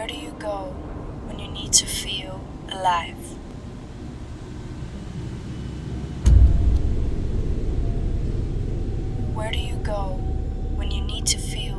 Where do you go when you need to feel alive? Where do you go when you need to feel